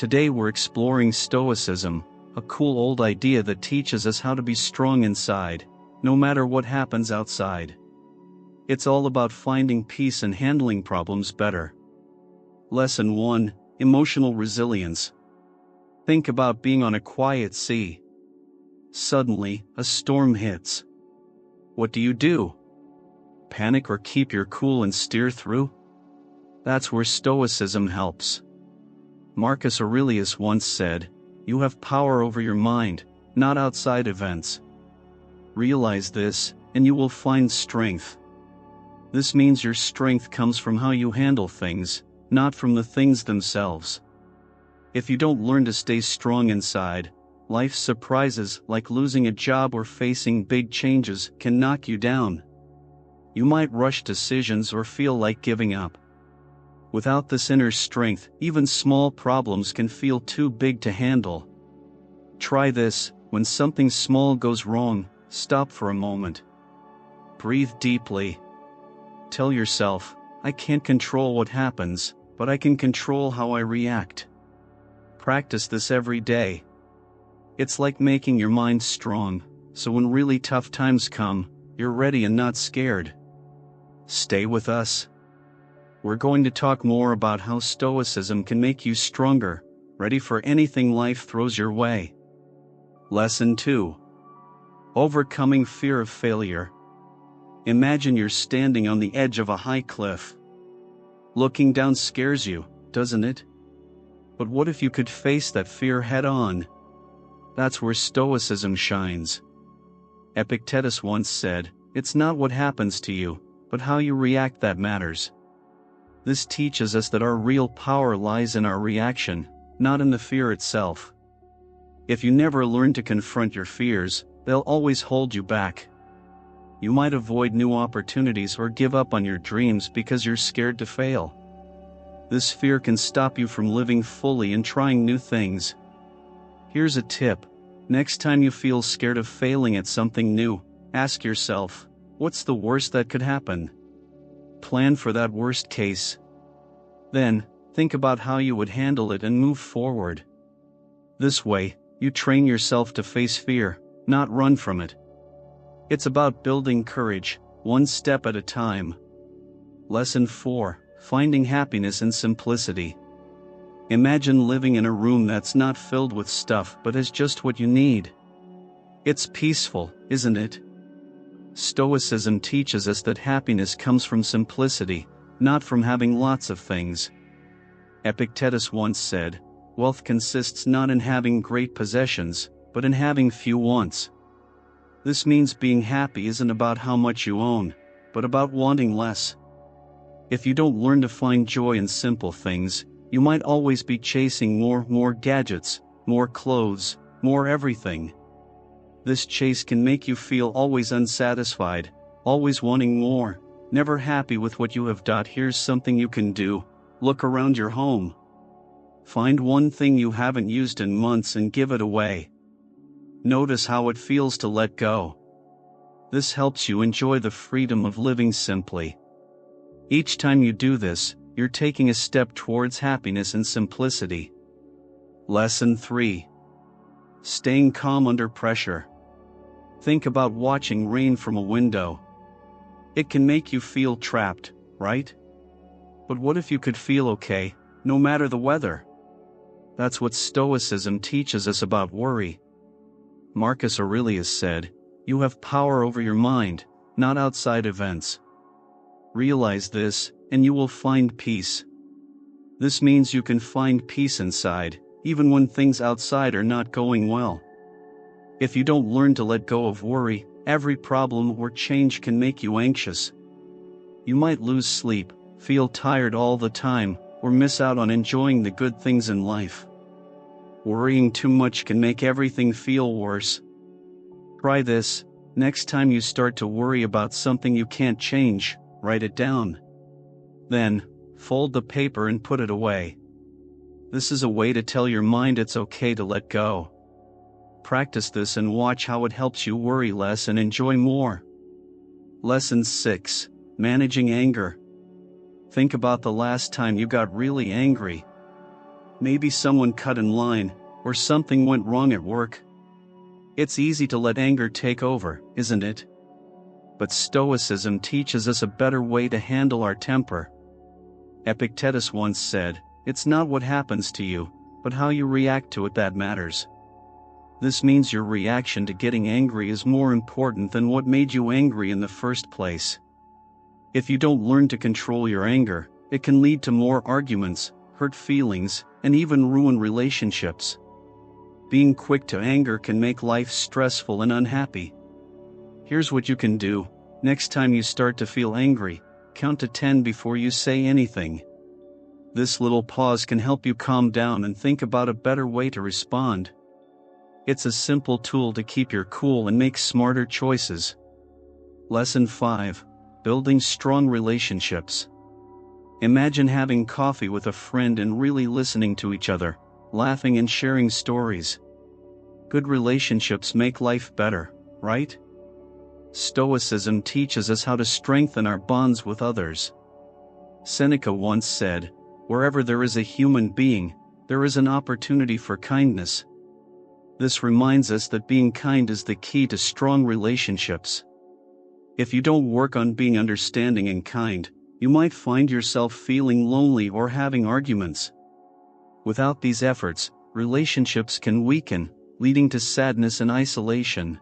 Today we're exploring Stoicism, a cool old idea that teaches us how to be strong inside, no matter what happens outside. It's all about finding peace and handling problems better. Lesson 1: Emotional Resilience. Think about being on a quiet sea. Suddenly, a storm hits. What do? Panic or keep your cool and steer through? That's where Stoicism helps. Marcus Aurelius once said, "You have power over your mind, not outside events." Realize this, and you will find strength. This means your strength comes from how you handle things, not from the things themselves. If you don't learn to stay strong inside, life's surprises like losing a job or facing big changes can knock you down. You might rush decisions or feel like giving up. Without this inner strength, even small problems can feel too big to handle. Try this: when something small goes wrong, stop for a moment. Breathe deeply. Tell yourself, "I can't control what happens, but I can control how I react." Practice this every day. It's like making your mind strong, so when really tough times come, you're ready and not scared. Stay with us. We're going to talk more about how Stoicism can make you stronger, ready for anything life throws your way. Lesson 2: Overcoming Fear of Failure. Imagine you're standing on the edge of a high cliff. Looking down scares you, doesn't it? But what if you could face that fear head on? That's where Stoicism shines. Epictetus once said, "It's not what happens to you, but how you react that matters." This teaches us that our real power lies in our reaction, not in the fear itself. If you never learn to confront your fears, they'll always hold you back. You might avoid new opportunities or give up on your dreams because you're scared to fail. This fear can stop you from living fully and trying new things. Here's a tip: next time you feel scared of failing at something new, ask yourself, what's the worst that could happen? Plan for that worst case. Then, think about how you would handle it and move forward. This way, you train yourself to face fear, not run from it. It's about building courage, one step at a time. Lesson 4: Finding Happiness in Simplicity. Imagine living in a room that's not filled with stuff but has just what you need. It's peaceful, isn't it? Stoicism teaches us that happiness comes from simplicity, not from having lots of things. Epictetus once said, "Wealth consists not in having great possessions, but in having few wants." This means being happy isn't about how much you own, but about wanting less. If you don't learn to find joy in simple things, you might always be chasing more gadgets, more clothes, more everything. This chase can make you feel always unsatisfied, always wanting more, never happy with what you have. Here's something you can do: look around your home. Find one thing you haven't used in months and give it away. Notice how it feels to let go. This helps you enjoy the freedom of living simply. Each time you do this, you're taking a step towards happiness and simplicity. Lesson 3: Staying calm under pressure. Think about watching rain from a window. It can make you feel trapped, right? But what if you could feel okay, no matter the weather? That's what Stoicism teaches us about worry. Marcus Aurelius said, "You have power over your mind, not outside events." Realize this, and you will find peace. This means you can find peace inside, even when things outside are not going well. If you don't learn to let go of worry, every problem or change can make you anxious. You might lose sleep, feel tired all the time, or miss out on enjoying the good things in life. Worrying too much can make everything feel worse. Try this: next time you start to worry about something you can't change, write it down. Then, fold the paper and put it away. This is a way to tell your mind it's okay to let go. Practice this and watch how it helps you worry less and enjoy more. Lesson 6: Managing Anger. Think about the last time you got really angry. Maybe someone cut in line, or something went wrong at work. It's easy to let anger take over, isn't it? But Stoicism teaches us a better way to handle our temper. Epictetus once said, "It's not what happens to you, but how you react to it that matters." This means your reaction to getting angry is more important than what made you angry in the first place. If you don't learn to control your anger, it can lead to more arguments, hurt feelings, and even ruin relationships. Being quick to anger can make life stressful and unhappy. Here's what you can do. Next time you start to feel angry, count to 10 before you say anything. This little pause can help you calm down and think about a better way to respond. It's a simple tool to keep your cool and make smarter choices. Lesson 5. Building strong relationships. Imagine having coffee with a friend and really listening to each other, laughing and sharing stories. Good relationships make life better, right? Stoicism teaches us how to strengthen our bonds with others. Seneca once said, "Wherever there is a human being, there is an opportunity for kindness." This reminds us that being kind is the key to strong relationships. If you don't work on being understanding and kind, you might find yourself feeling lonely or having arguments. Without these efforts, relationships can weaken, leading to sadness and isolation.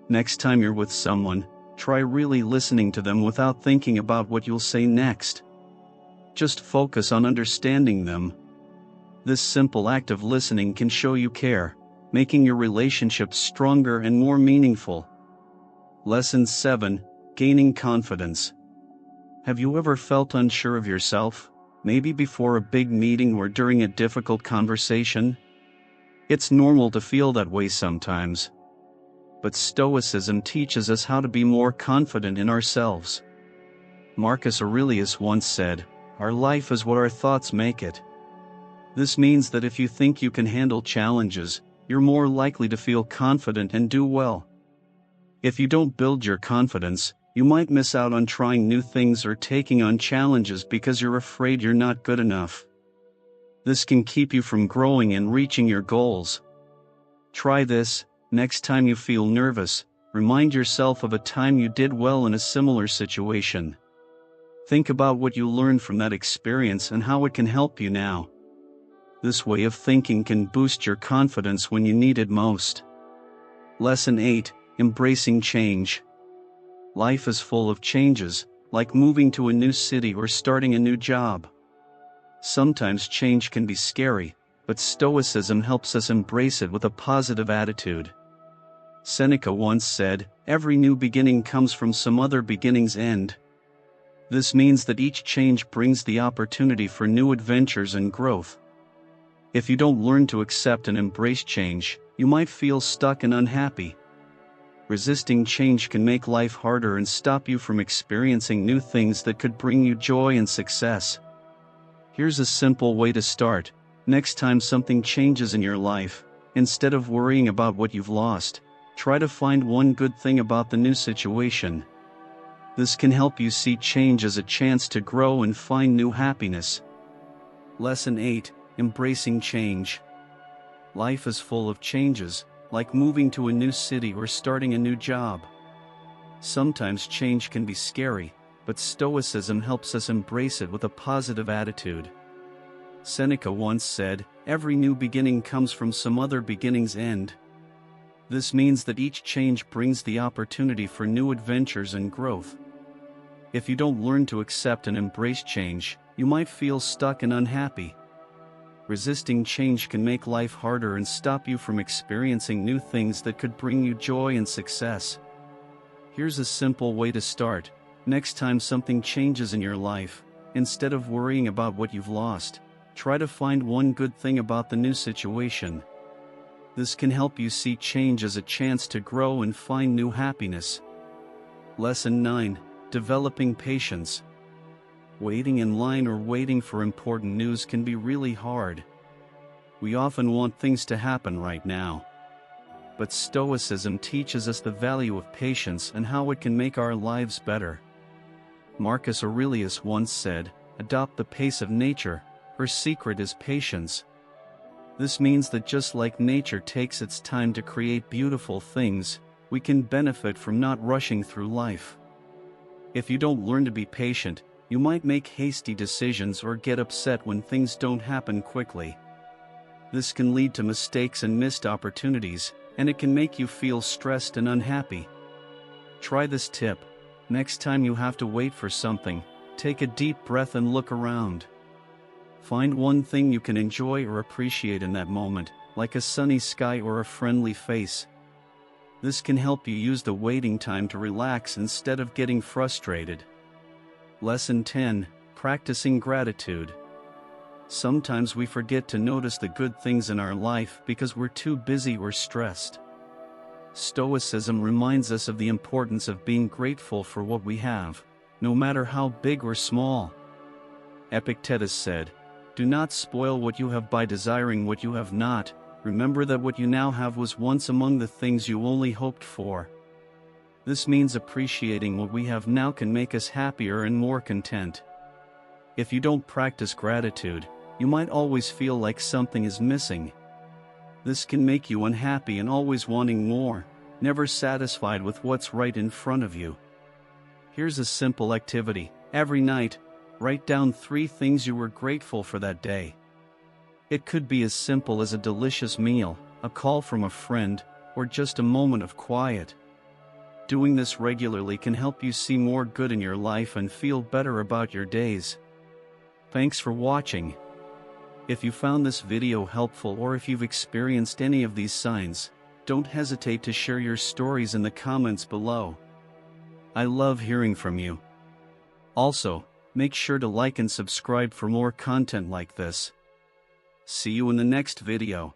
Next time you're with someone, try really listening to them without thinking about what you'll say next. Just focus on understanding them. This simple act of listening can show you care, making your relationships stronger and more meaningful. Lesson 7. Gaining confidence. Have you ever felt unsure of yourself, maybe before a big meeting or during a difficult conversation? It's normal to feel that way sometimes. But Stoicism teaches us how to be more confident in ourselves. Marcus Aurelius once said, "Our life is what our thoughts make it." This means that if you think you can handle challenges, you're more likely to feel confident and do well. If you don't build your confidence, you might miss out on trying new things or taking on challenges because you're afraid you're not good enough. This can keep you from growing and reaching your goals. Try this. Next time you feel nervous, remind yourself of a time you did well in a similar situation. Think about what you learned from that experience and how it can help you now. This way of thinking can boost your confidence when you need it most. Lesson 8. Embracing change. Life is full of changes, like moving to a new city or starting a new job. Sometimes change can be scary, but Stoicism helps us embrace it with a positive attitude. Seneca once said, "Every new beginning comes from some other beginning's end." This means that each change brings the opportunity for new adventures and growth. If you don't learn to accept and embrace change, you might feel stuck and unhappy. Resisting change can make life harder and stop you from experiencing new things that could bring you joy and success. Here's a simple way to start. Next time something changes in your life, instead of worrying about what you've lost, try to find one good thing about the new situation. This can help you see change as a chance to grow and find new happiness. Lesson 8. Embracing change. Life is full of changes, like moving to a new city or starting a new job. Sometimes change can be scary, but Stoicism helps us embrace it with a positive attitude. Seneca once said, "Every new beginning comes from some other beginning's end." This means that each change brings the opportunity for new adventures and growth. If you don't learn to accept and embrace change, you might feel stuck and unhappy. Resisting change can make life harder and stop you from experiencing new things that could bring you joy and success. Here's a simple way to start. Next time something changes in your life, instead of worrying about what you've lost, try to find one good thing about the new situation. This can help you see change as a chance to grow and find new happiness. Lesson 9. Developing patience. Waiting in line or waiting for important news can be really hard. We often want things to happen right now. But Stoicism teaches us the value of patience and how it can make our lives better. Marcus Aurelius once said, "Adopt the pace of nature, her secret is patience." This means that just like nature takes its time to create beautiful things, we can benefit from not rushing through life. If you don't learn to be patient, you might make hasty decisions or get upset when things don't happen quickly. This can lead to mistakes and missed opportunities, and it can make you feel stressed and unhappy. Try this tip. Next time you have to wait for something, take a deep breath and look around. Find one thing you can enjoy or appreciate in that moment, like a sunny sky or a friendly face. This can help you use the waiting time to relax instead of getting frustrated. Lesson 10: Practicing gratitude. Sometimes we forget to notice the good things in our life because we're too busy or stressed. Stoicism reminds us of the importance of being grateful for what we have, no matter how big or small. Epictetus said, "Do not spoil what you have by desiring what you have not. Remember that what you now have was once among the things you only hoped for." This means appreciating what we have now can make us happier and more content. If you don't practice gratitude, you might always feel like something is missing. This can make you unhappy and always wanting more, never satisfied with what's right in front of you. Here's a simple activity. Every night, write down 3 things you were grateful for that day. It could be as simple as a delicious meal, a call from a friend, or just a moment of quiet. Doing this regularly can help you see more good in your life and feel better about your days. Thanks for watching. If you found this video helpful or if you've experienced any of these signs, don't hesitate to share your stories in the comments below. I love hearing from you. Also, make sure to like and subscribe for more content like this. See you in the next video.